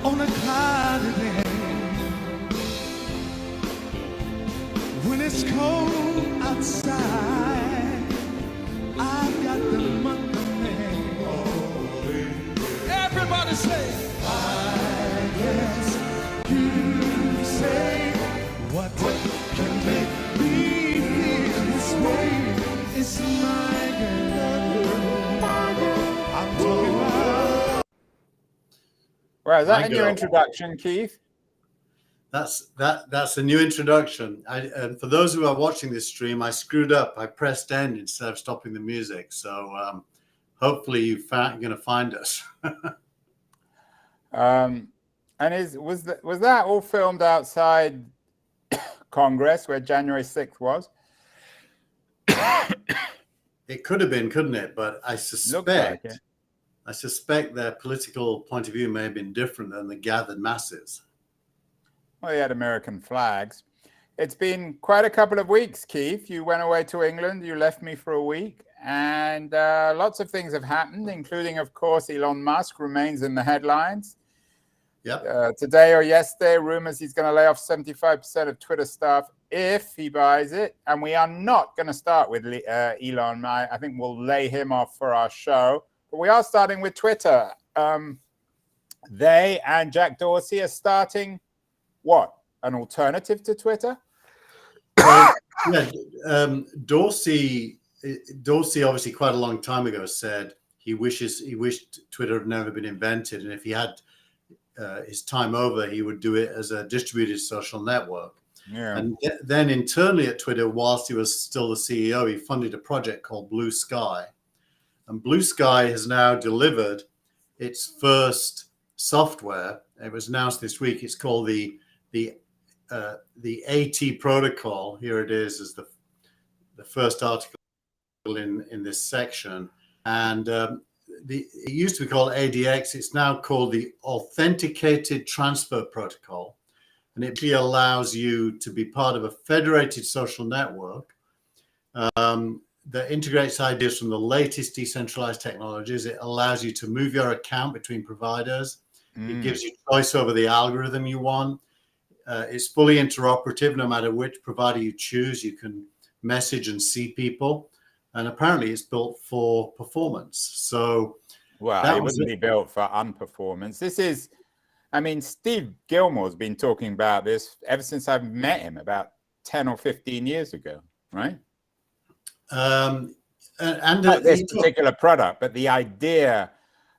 on a cloudy day. When it's cold outside, I've got the month of May. Everybody say, I guess you say, what can make me feel this way? It's my girl. I'm talking about. Well, is that a new introduction, Keith? That's a new introduction. And for those who are watching this stream, I screwed up. I pressed end instead of stopping the music. So hopefully you're going to find us. And was that all filmed outside Congress, where January 6th was? It could have been, couldn't it? But I suspect their political point of view may have been different than the gathered masses. Well, they had American flags. It's been quite a couple of weeks, Keith. You went away to England. You left me for a week. And lots of things have happened, including, of course, Elon Musk remains in the headlines. Yep. Today or yesterday, rumors he's going to lay off 75% of Twitter staff if he buys it. And we are not going to start with Elon. I think we'll lay him off for our show. But we are starting with Twitter. They and Jack Dorsey are starting what? An alternative to Twitter? Dorsey obviously quite a long time ago said he wished Twitter had never been invented, and if he had his time over, he would do it as a distributed social network. Yeah. And then internally at Twitter, whilst he was still the CEO, he funded a project called Blue Sky. And Blue Sky has now delivered its first software. It was announced this week. It's called the AT protocol. Here it is as the first article in this section. And it used to be called ADX. It's now called the Authenticated Transfer Protocol. And it really allows you to be part of a federated social network that integrates ideas from the latest decentralized technologies. It allows you to move your account between providers. It gives you choice over the algorithm you want. It's fully interoperative. No matter which provider you choose, you can message and see people. And apparently it's built for performance. So, well, it wouldn't be built for unperformance. This is, I mean, Steve Gilmore's been talking about this ever since I've met him about 10 or 15 years ago, right? And not this particular product, but the idea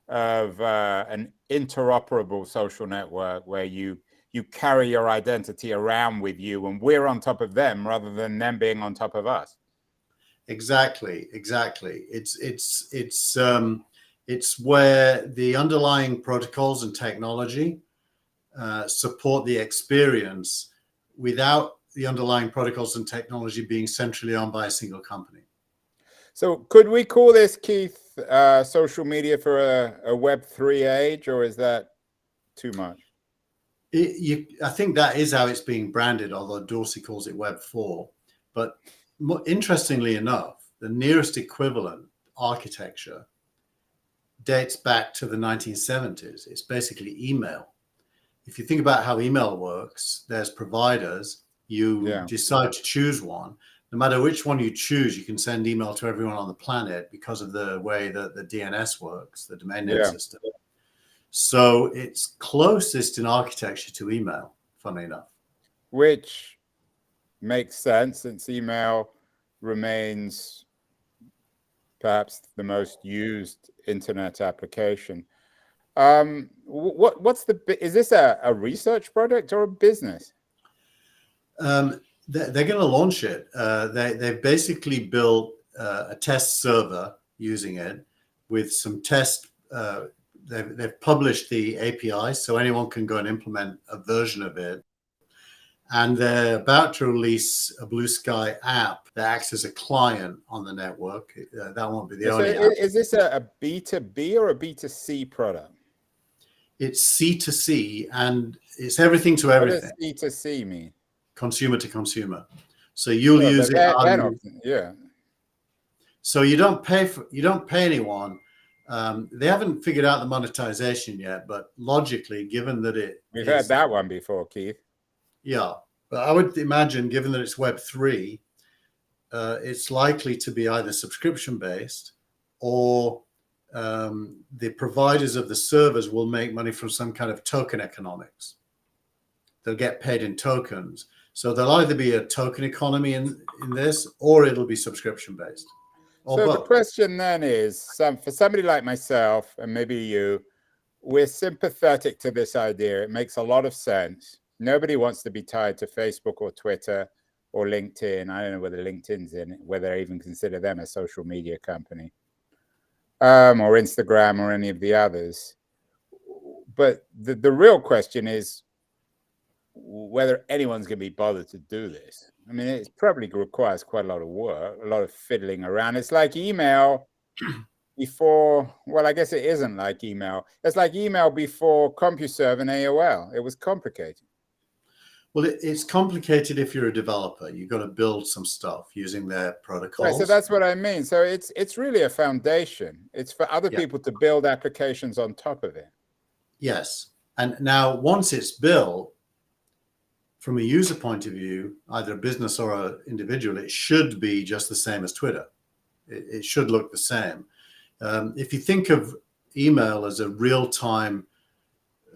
of an interoperable social network where you carry your identity around with you and we're on top of them rather than them being on top of us. Exactly. It's where the underlying protocols and technology support the experience without the underlying protocols and technology being centrally owned by a single company. So could we call this, Keith, social media for a Web3 age, or is that too much? I think that is how it's being branded, although Dorsey calls it Web 4. But interestingly enough, the nearest equivalent architecture dates back to the 1970s. It's basically email. If you think about how email works, there's providers. You decide to choose one. No matter which one you choose, you can send email to everyone on the planet because of the way that the DNS works, the domain name system. So it's closest in architecture to email, funnily enough. Which makes sense since email remains perhaps the most used internet application. Is this a research project or a business? They're going to launch it. They've basically built a test server using it with some test. They've published the API, so anyone can go and implement a version of it. And they're about to release a Blue Sky app that acts as a client on the network. That won't be the only app. Is this a B2B or a B2C product? It's C2C, and it's everything to everything. What does C2C mean? Consumer to consumer. So you'll use it. Yeah. So you don't pay anyone They haven't figured out the monetization yet, but logically, given that we've heard that one before, Keith. Yeah, but I would imagine, given that it's Web3, it's likely to be either subscription based or the providers of the servers will make money from some kind of token economics. They'll get paid in tokens. So there'll either be a token economy in this, or it'll be subscription based. So the question then is, for somebody like myself and maybe you, we're sympathetic to this idea. It makes a lot of sense. Nobody wants to be tied to Facebook or Twitter or LinkedIn. I don't know whether LinkedIn's in it, whether I even consider them a social media company, or Instagram or any of the others. But the real question is whether anyone's going to be bothered to do this. I mean, it probably requires quite a lot of work, a lot of fiddling around. It's like email before, well, I guess it isn't like email. It's like email before CompuServe and AOL. It was complicated. Well, it's complicated if you're a developer. You've got to build some stuff using their protocols. Right, so that's what I mean. So it's really a foundation. It's for other people to build applications on top of it. Yes. And now once it's built, from a user point of view, either a business or an individual, it should be just the same as Twitter. It should look the same. If you think of email as a real-time,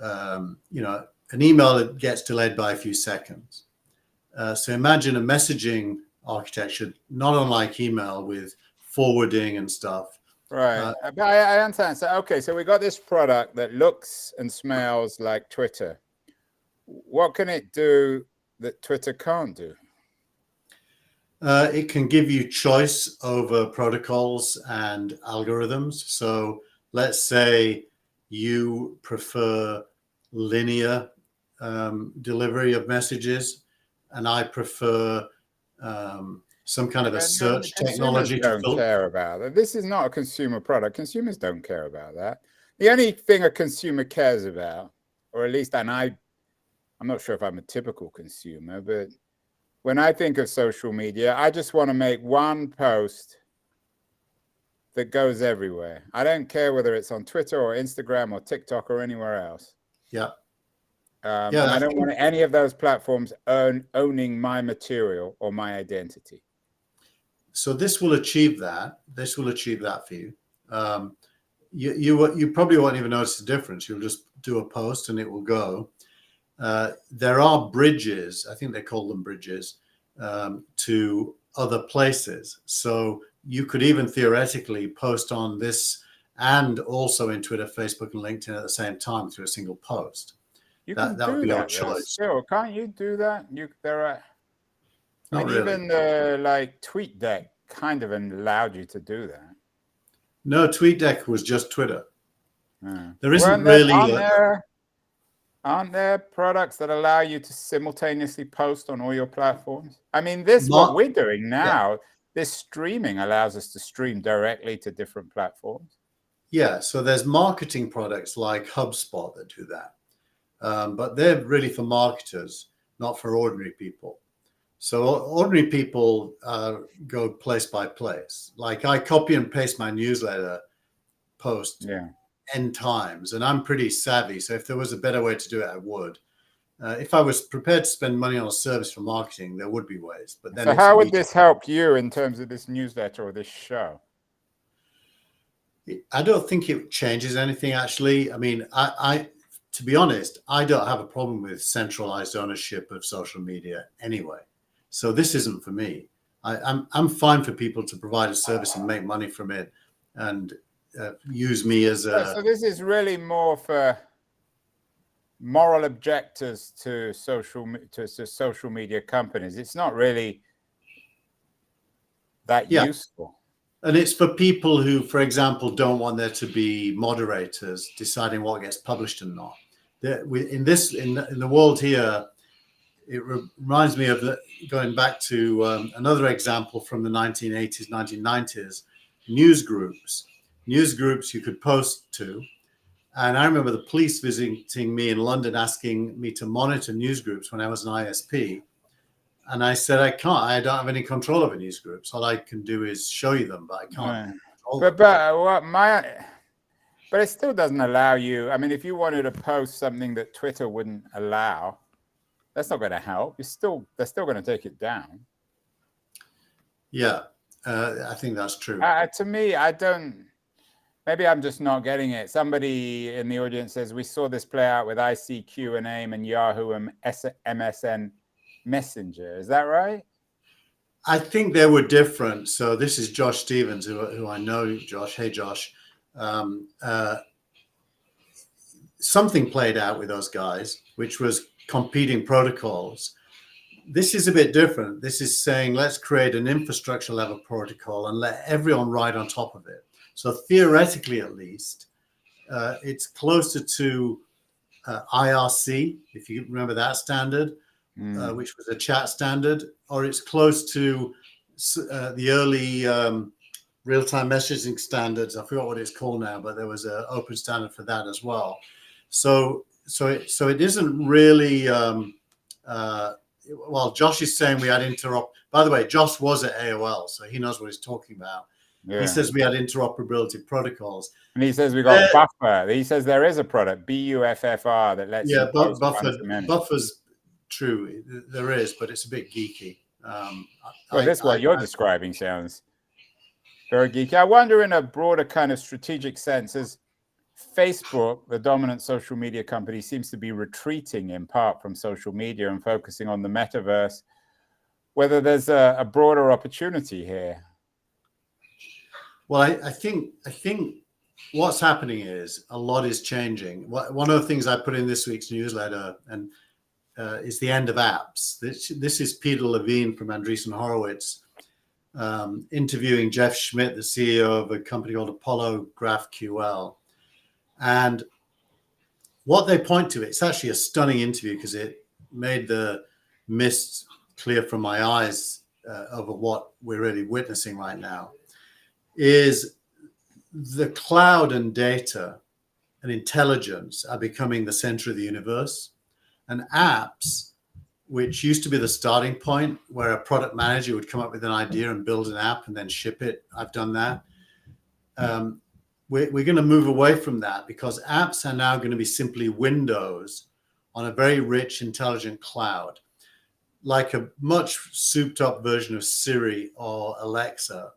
an email that gets delayed by a few seconds. So imagine a messaging architecture, not unlike email, with forwarding and stuff. Right. I understand. So, okay, so we got this product that looks and smells like Twitter. What can it do that Twitter can't do? It can give you choice over protocols and algorithms. So let's say you prefer linear delivery of messages, and I prefer some kind of a search technology. Don't care about that. This is not a consumer product. Consumers don't care about that. The only thing a consumer cares about, or at least, and I'm not sure if I'm a typical consumer, but when I think of social media, I just want to make one post that goes everywhere. I don't care whether it's on Twitter or Instagram or TikTok or anywhere else. Yeah. I don't want any of those platforms owning my material or my identity. So this will achieve that. This will achieve that for you. You probably won't even notice the difference. You'll just do a post and it will go. There are bridges, I think they call them bridges, to other places. So you could even theoretically post on this and also in Twitter, Facebook, and LinkedIn at the same time through a single post. You can that would be your choice. Still, can't you do that? There are, not really. Even like TweetDeck kind of allowed you to do that. No, TweetDeck was just Twitter. There isn't really. Aren't there products that allow you to simultaneously post on all your platforms? I mean, what we're doing now, this streaming allows us to stream directly to different platforms. Yeah, so there's marketing products like HubSpot that do that. But they're really for marketers, not for ordinary people. So ordinary people go place by place. Like I copy and paste my newsletter post N times, and I'm pretty savvy. So if there was a better way to do it, I would. If I was prepared to spend money on a service for marketing, there would be ways. But then, so how would this help you in terms of this newsletter or this show? I don't think it changes anything, actually. I mean, I to be honest, I don't have a problem with centralized ownership of social media anyway. So this isn't for me. I'm fine for people to provide a service and make money from it and use me as a... So this is really more for moral objectors to social media companies. It's not really that useful. And it's for people who, for example, don't want there to be moderators deciding what gets published and not. In the world here, it reminds me of going back to another example from the 1980s, 1990s, news groups you could post to. And I remember the police visiting me in London asking me to monitor news groups when I was an ISP. And I said, I don't have any control over news groups. All I can do is show you them, but I can't. Right. But But it still doesn't allow you. I mean, if you wanted to post something that Twitter wouldn't allow, that's not going to help. They're still going to take it down. Yeah, I think that's true. To me, I don't. Maybe I'm just not getting it. Somebody in the audience says we saw this play out with ICQ and AIM and Yahoo and MSN Messenger. Is that right? I think they were different. So this is Josh Stevens, who I know. Josh, hey Josh. Something played out with those guys, which was competing protocols. This is a bit different. This is saying let's create an infrastructure level protocol and let everyone ride on top of it. So theoretically, at least, it's closer to IRC, if you remember that standard, which was a chat standard, or it's close to the early real-time messaging standards. I forgot what it's called now, but there was an open standard for that as well. So it isn't really. Well, Josh is saying we had interop. By the way, Josh was at AOL, so he knows what he's talking about. Yeah. He says we had interoperability protocols. And he says we got Buffer. He says there is a product, BUFFR, that lets you post Buffer's true. There is, but it's a bit geeky. Well, that's what you're describing sounds very geeky. I wonder, in a broader kind of strategic sense, as Facebook, the dominant social media company, seems to be retreating in part from social media and focusing on the metaverse, whether there's a broader opportunity here. Well, I think what's happening is a lot is changing. One of the things I put in this week's newsletter and is the end of apps. This is Peter Levine from Andreessen Horowitz interviewing Jeff Schmidt, the CEO of a company called Apollo GraphQL. And what they point to, it's actually a stunning interview because it made the mist clear from my eyes over what we're really witnessing right now, is the cloud and data and intelligence are becoming the center of the universe. And apps, which used to be the starting point where a product manager would come up with an idea and build an app and then ship it. I've done that. We're going to move away from that because apps are now going to be simply windows on a very rich, intelligent cloud, like a much souped up version of Siri or Alexa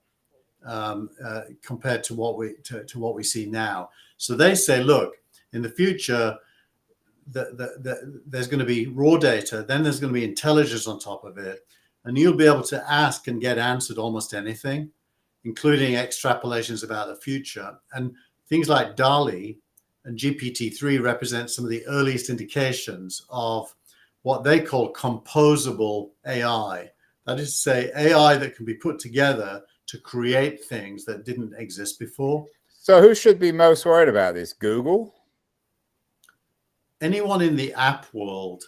compared to what we see now. So they say, look, in the future, there's going to be raw data, then there's going to be intelligence on top of it, and you'll be able to ask and get answered almost anything, including extrapolations about the future. And things like DALL-E and GPT-3 represent some of the earliest indications of what they call composable AI. That is to say, AI that can be put together to create things that didn't exist before. So who should be most worried about this? Google? Anyone in the app world.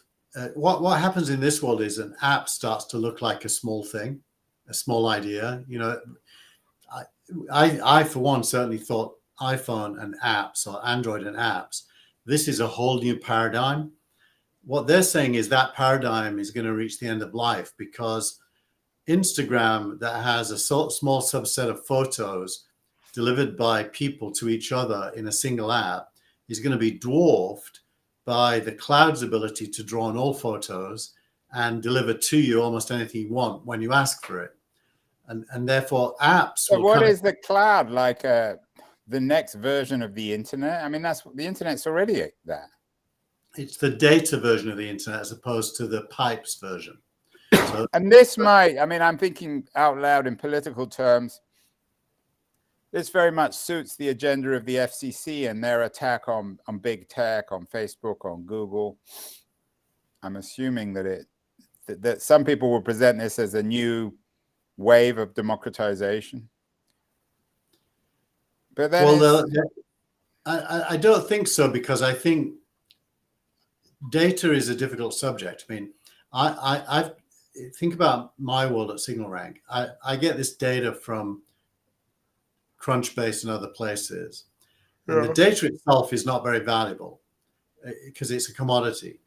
What happens in this world is an app starts to look like a small thing, a small idea. You know, I for one certainly thought iPhone and apps or Android and apps, this is a whole new paradigm. What they're saying is that paradigm is going to reach the end of life because Instagram, that has a small subset of photos delivered by people to each other in a single app, is going to be dwarfed by the cloud's ability to draw on all photos and deliver to you almost anything you want when you ask for it. And therefore apps. So what is the cloud, like the next version of the internet? I mean, that's the internet's already that. It's the data version of the internet as opposed to the pipes version. So, and this might, I mean, I'm thinking out loud in political terms. This very much suits the agenda of the FCC and their attack on big tech, on Facebook, on Google. I'm assuming that some people will present this as a new wave of democratization. But then I don't think so, because I think data is a difficult subject. I mean, I think about my world at SignalRank. I get this data from Crunchbase and other places. And the data itself is not very valuable because it's a commodity.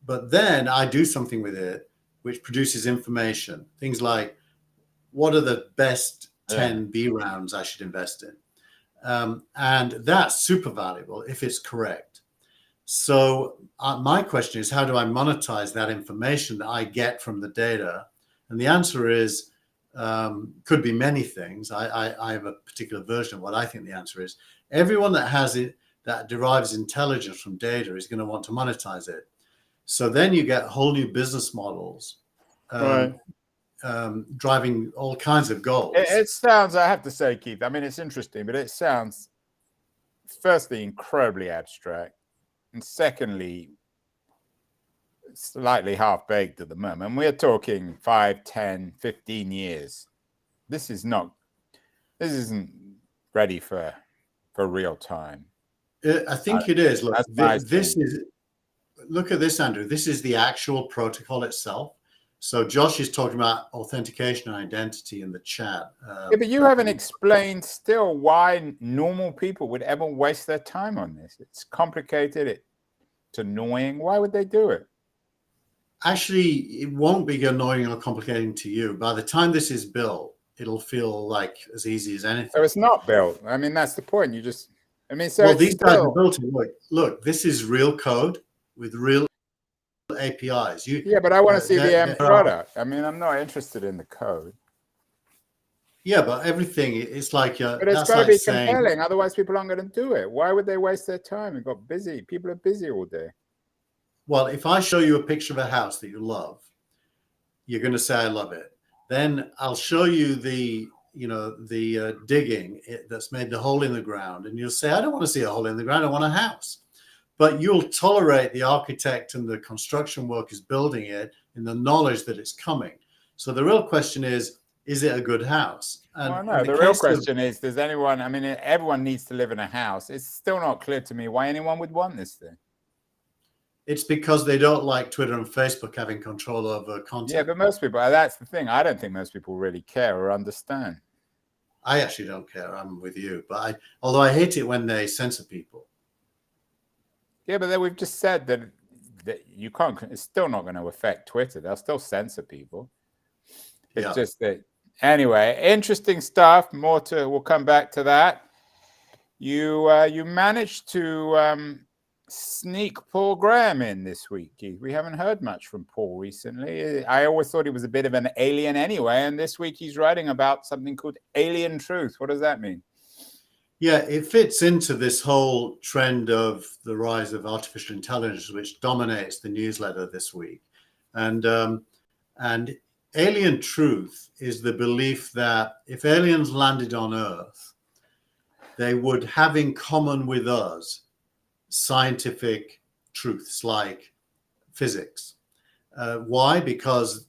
But then I do something with it which produces information. Things like, what are the best 10 B rounds I should invest in? And that's super valuable if it's correct. So my question is, how do I monetize that information that I get from the data? And the answer is, could be many things. I have a particular version of what I think the answer is. Everyone that has it, that derives intelligence from data, is going to want to monetize it. So then you get whole new business models, driving all kinds of goals. It sounds, I have to say, Keith, I mean, it's interesting, but it sounds, firstly, incredibly abstract, and secondly, slightly half-baked at the moment. We're talking 5, 10, 15 years. This isn't ready for real time. I think it is. Look, look at this, Andrew. This is the actual protocol itself. So Josh is talking about authentication and identity in the chat. Yeah, but you haven't explained still why normal people would ever waste their time on this. It's complicated. It's annoying. Why would they do it? Actually, it won't be annoying or complicating to you. By the time this is built, it'll feel like as easy as anything. So it's not built. I mean, that's the point. You just, I mean, so well, these guys are built to look, this is real code with real APIs. Yeah, but I want to see the end product. I mean, I'm not interested in the code. Yeah, but everything, it's like... but it's got to be compelling, otherwise people aren't going to do it. Why would they waste their time? It got busy. People are busy all day. Well, if I show you a picture of a house that you love, you're going to say, I love it. Then I'll show you the digging that's made the hole in the ground. And you'll say, I don't want to see a hole in the ground. I want a house. But you'll tolerate the architect and the construction workers building it in the knowledge that it's coming. So the real question is it a good house? And well, no, the real question is, does anyone, I mean, everyone needs to live in a house. It's still not clear to me why anyone would want this thing. It's because they don't like Twitter and Facebook having control over content. Yeah, but most people, that's the thing. I don't think most people really care or understand. I actually don't care. I'm with you. But although I hate it when they censor people. Yeah, but then we've just said that you can't, it's still not going to affect Twitter. They'll still censor people. It's just that, anyway, interesting stuff. We'll come back to that. You managed to sneak Paul Graham in this week, Keith. We haven't heard much from Paul recently. I always thought he was a bit of an alien anyway, and this week he's writing about something called Alien Truth. What does that mean? Yeah, it fits into this whole trend of the rise of artificial intelligence, which dominates the newsletter this week. And Alien Truth is the belief that if aliens landed on Earth, they would have in common with us scientific truths like physics. Why? Because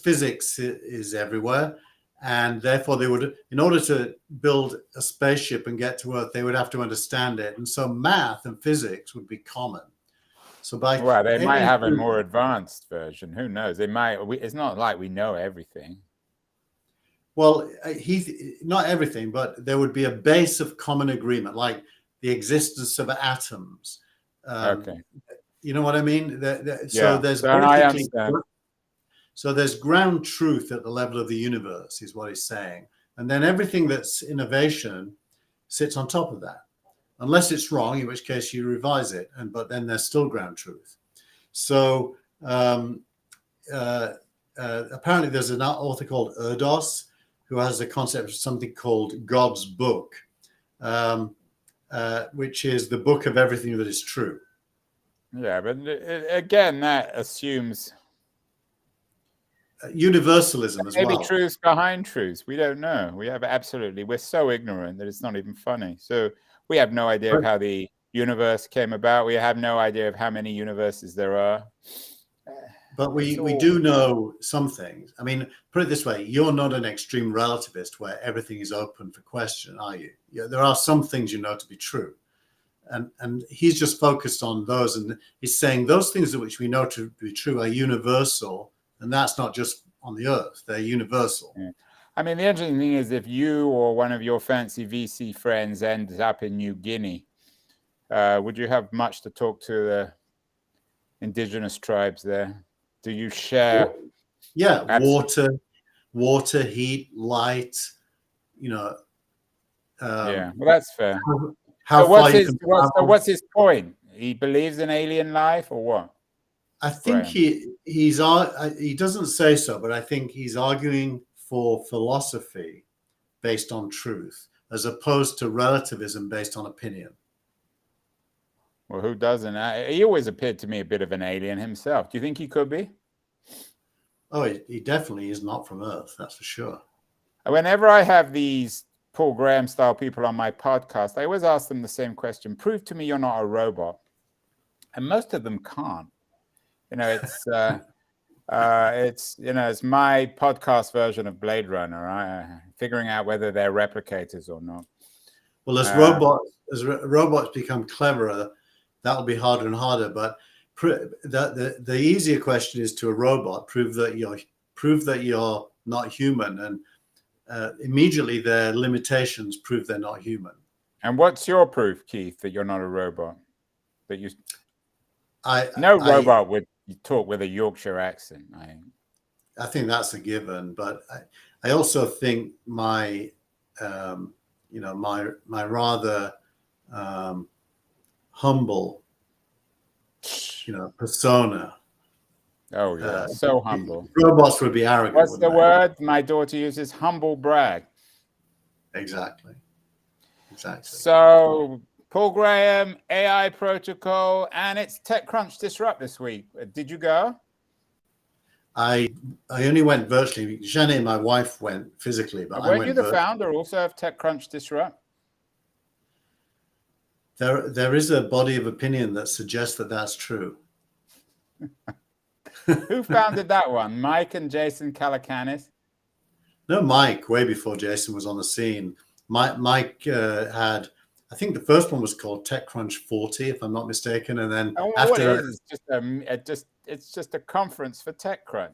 physics is everywhere, and therefore they would, in order to build a spaceship and get to Earth, they would have to understand it, and so math and physics would be common. So they might have a more advanced version. Who knows? They might. It's not like we know everything. Well, not everything, but there would be a base of common agreement, like the existence of atoms. Okay. You know what I mean? So there's ground truth at the level of the universe, is what he's saying. And then everything that's innovation sits on top of that. Unless it's wrong, in which case you revise it. But then there's still ground truth. So apparently there's an author called Erdos who has a concept of something called God's book. Which is the book of everything that is true. Yeah, but again, that assumes universalism as well. Maybe truths behind truths. We don't know. We're so ignorant that it's not even funny. So we have no idea of how the universe came about. We have no idea of how many universes there are. But we do know some things. I mean, put it this way, you're not an extreme relativist where everything is open for question, are you? Yeah, there are some things you know to be true. And he's just focused on those. And he's saying those things which we know to be true are universal. And that's not just on the Earth. They're universal. Yeah. I mean, the interesting thing is if you or one of your fancy VC friends ends up in New Guinea, would you have much to talk to the indigenous tribes there? Do you share? Yeah, water, heat, light, Yeah, well, that's fair. how So what's far you his can travel. what's his point? He believes in alien life or what? I think Graham? he doesn't say so, but I think he's arguing for philosophy based on truth as opposed to relativism based on opinion. Well, who doesn't? He always appeared to me a bit of an alien himself. Do you think he could be? Oh, he definitely is not from Earth, that's for sure. Whenever I have these Paul Graham style people on my podcast, I always ask them the same question: prove to me you're not a robot. And most of them can't. You know, it's it's my podcast version of Blade Runner, right? Figuring out whether they're replicators or not. Well, as robots become cleverer, that'll be harder and harder. But the easier question is to a robot: prove that you're not human, and immediately their limitations prove they're not human. And what's your proof, Keith, that you're not a robot? That no robot would talk with a Yorkshire accent. I think that's a given, but I also think my my rather humble persona. Oh yeah, so humble. Robots would be arrogant. What's the word my daughter uses? Humble brag. Exactly. So Paul Graham, AI Protocol, and it's TechCrunch Disrupt this week. Did you go? I only went virtually. Jenny, my wife, went physically, but weren't you the founder also of TechCrunch Disrupt? There is a body of opinion that suggests that that's true. Who founded that one? Mike and Jason Calacanis? No, Mike, way before Jason was on the scene. Mike had, I think the first one was called TechCrunch 40, if I'm not mistaken, and then after it's just a conference for TechCrunch.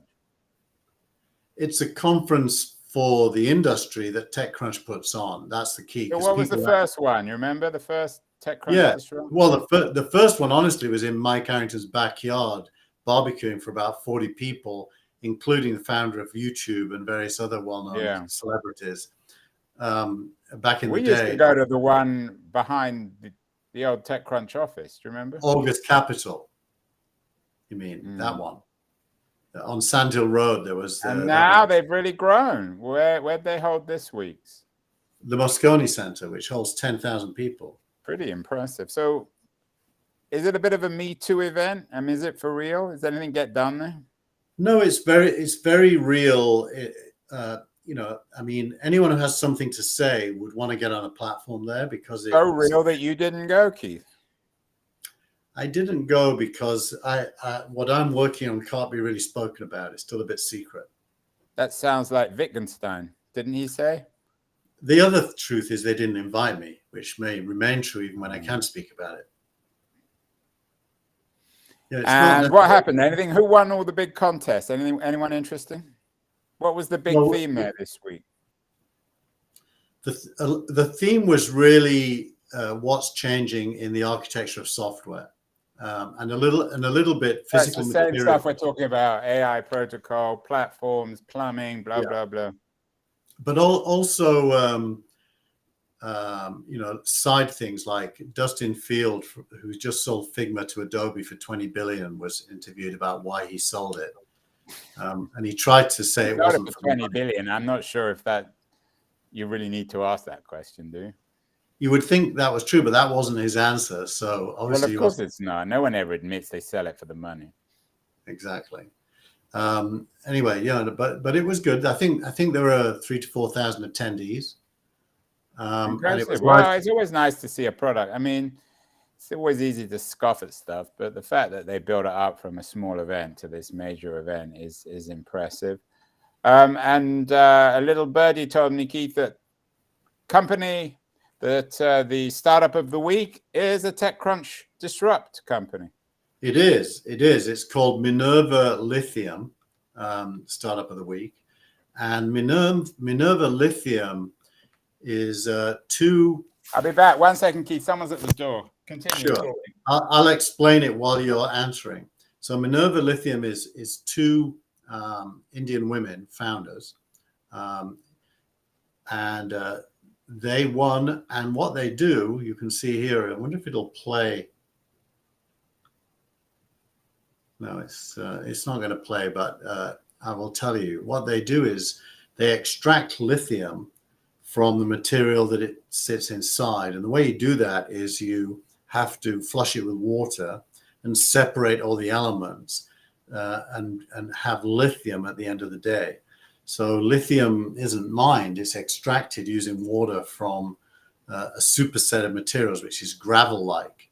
It's a conference for the industry that TechCrunch puts on. That's the key. So what was the first one? You remember the first TechCrunch? Yeah. Well, the first one, honestly, was in Mike Arrington's backyard, barbecuing for about 40 people, including the founder of YouTube and various other well-known celebrities. Back in the day, we used to go to the one behind the old TechCrunch office. Do you remember? August Capital. You mean that one? On Sand Hill Road, there was. And now they've really grown. Where'd they hold this week's? The Moscone Center, which holds 10,000 people. Pretty impressive. So, is it a bit of a Me Too event? I mean, is it for real? Does anything get done there? No, it's very real. I mean, anyone who has something to say would want to get on a platform there because it's so real that you didn't go, Keith. I didn't go because what I'm working on can't be really spoken about. It's still a bit secret. That sounds like Wittgenstein, didn't he say? The other truth is they didn't invite me, which may remain true even when I can speak about it. And what happened? Anything? Who won all the big contests? Anyone interesting? What was the big theme there this week? The theme was really what's changing in the architecture of software, and a little bit physical material. That's the same stuff we're talking about: AI protocol, platforms, plumbing, blah blah blah. But also, side things like Dustin Field, who just sold Figma to Adobe for $20 billion, was interviewed about why he sold it. And he tried to say it wasn't for $20 billion. I'm not sure if you really need to ask that question, do you? You would think that was true, but that wasn't his answer. So obviously, well, of course it's not. No one ever admits they sell it for the money. Exactly. Anyway, but it was good. I think there were 3,000 to 4,000 attendees. Impressive. It's always nice to see a product. I mean, it's always easy to scoff at stuff, but the fact that they build it up from a small event to this major event is impressive. And a little birdie told me, Keith, that the startup of the week is a TechCrunch Disrupt company. It is. It's called Minerva Lithium, startup of the week, and Minerva Lithium is two. I'll be back. 1 second, Keith. Someone's at the door. Continue. Sure. I'll explain it while you're answering. So Minerva Lithium is two Indian women founders, and they won. And what they do, you can see here. I wonder if it'll play. No, it's not going to play, but I will tell you what they do is they extract lithium from the material that it sits inside. And the way you do that is you have to flush it with water and separate all the elements and have lithium at the end of the day. So lithium isn't mined, it's extracted using water from a superset of materials, which is gravel-like.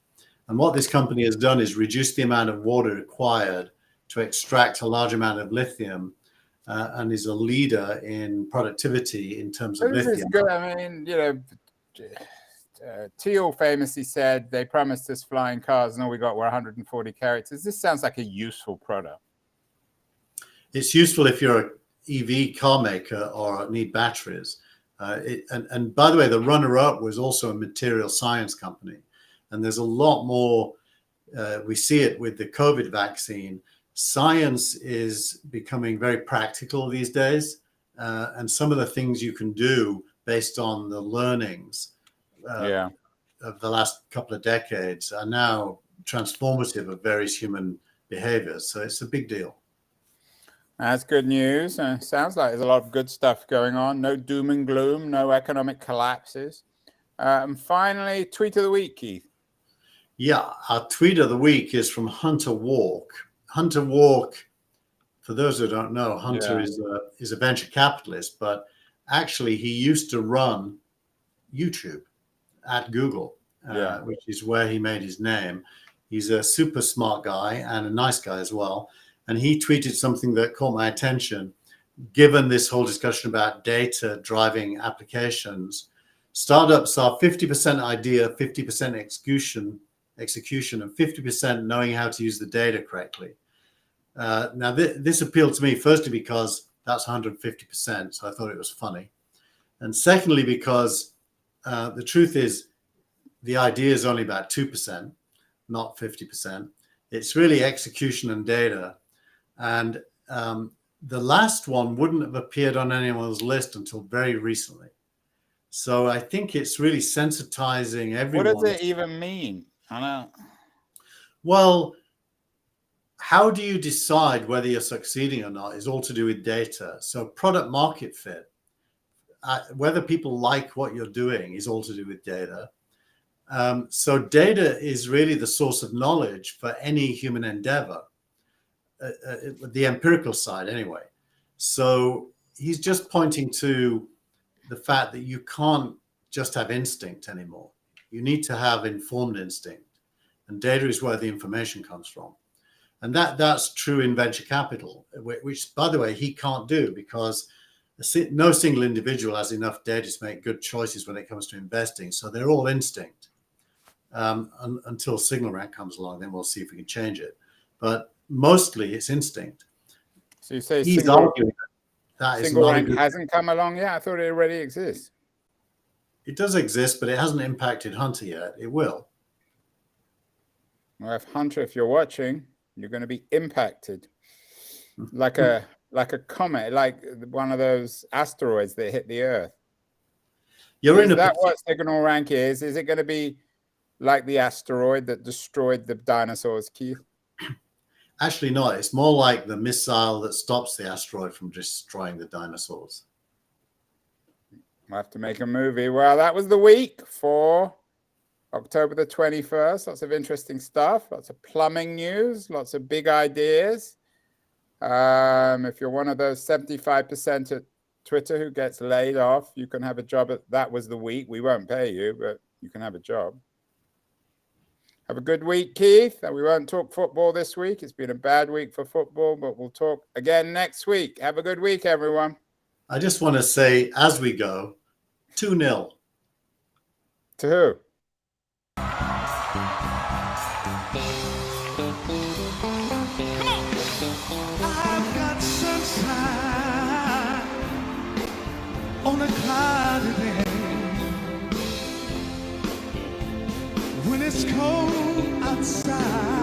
And what this company has done is reduce the amount of water required to extract a large amount of lithium, and is a leader in productivity in terms of This is lithium. good. I mean, Teal famously said they promised us flying cars and all we got were 140 characters. This sounds like a useful product. It's useful if you're an EV car maker or need batteries. And by the way, the runner-up was also a material science company. And there's a lot more, we see it with the COVID vaccine. Science is becoming very practical these days. And some of the things you can do based on the learnings of the last couple of decades are now transformative of various human behaviors. So it's a big deal. That's good news. Sounds like there's a lot of good stuff going on. No doom and gloom, no economic collapses. And finally, tweet of the week, Keith. Yeah, our tweet of the week is from Hunter Walk. Hunter Walk, for those who don't know, Hunter is a venture capitalist, but actually he used to run YouTube at Google, which is where he made his name. He's a super smart guy and a nice guy as well. And he tweeted something that caught my attention. Given this whole discussion about data driving applications, startups are 50% idea, 50% execution, and 50% knowing how to use the data correctly. Now, this appealed to me, firstly, because that's 150%. So I thought it was funny. And secondly, because the truth is the idea is only about 2%, not 50%. It's really execution and data. And the last one wouldn't have appeared on anyone's list until very recently. So I think it's really sensitizing everyone. What does it even mean? I know. Well, how do you decide whether you're succeeding or not is all to do with data. So product market fit, whether people like what you're doing is all to do with data. So data is really the source of knowledge for any human endeavor, the empirical side anyway. So he's just pointing to the fact that you can't just have instinct anymore. You need to have informed instinct. And data is where the information comes from. And that's true in venture capital, which, by the way, he can't do because no single individual has enough data to make good choices when it comes to investing. So they're all instinct until SignalRank comes along. Then we'll see if we can change it. But mostly it's instinct. So you say he's arguing that SignalRank hasn't come along yet? I thought it already exists. It does exist, but it hasn't impacted Hunter yet. It will. Well, if Hunter, if you're watching, you're going to be impacted like a comet, like one of those asteroids that hit the Earth. Is that what SignalRank is? Is it going to be like the asteroid that destroyed the dinosaurs, Keith? Actually, no. It's more like the missile that stops the asteroid from destroying the dinosaurs. We'll have to make a movie. Well, that was the week for October the 21st. Lots of interesting stuff. Lots of plumbing news. Lots of big ideas. If you're one of those 75% at Twitter who gets laid off, you can have a job at That Was the Week. We won't pay you, but you can have a job. Have a good week, Keith. And we won't talk football this week. It's been a bad week for football, but we'll talk again next week. Have a good week, everyone. I just want to say, as we go, 2-0. To who?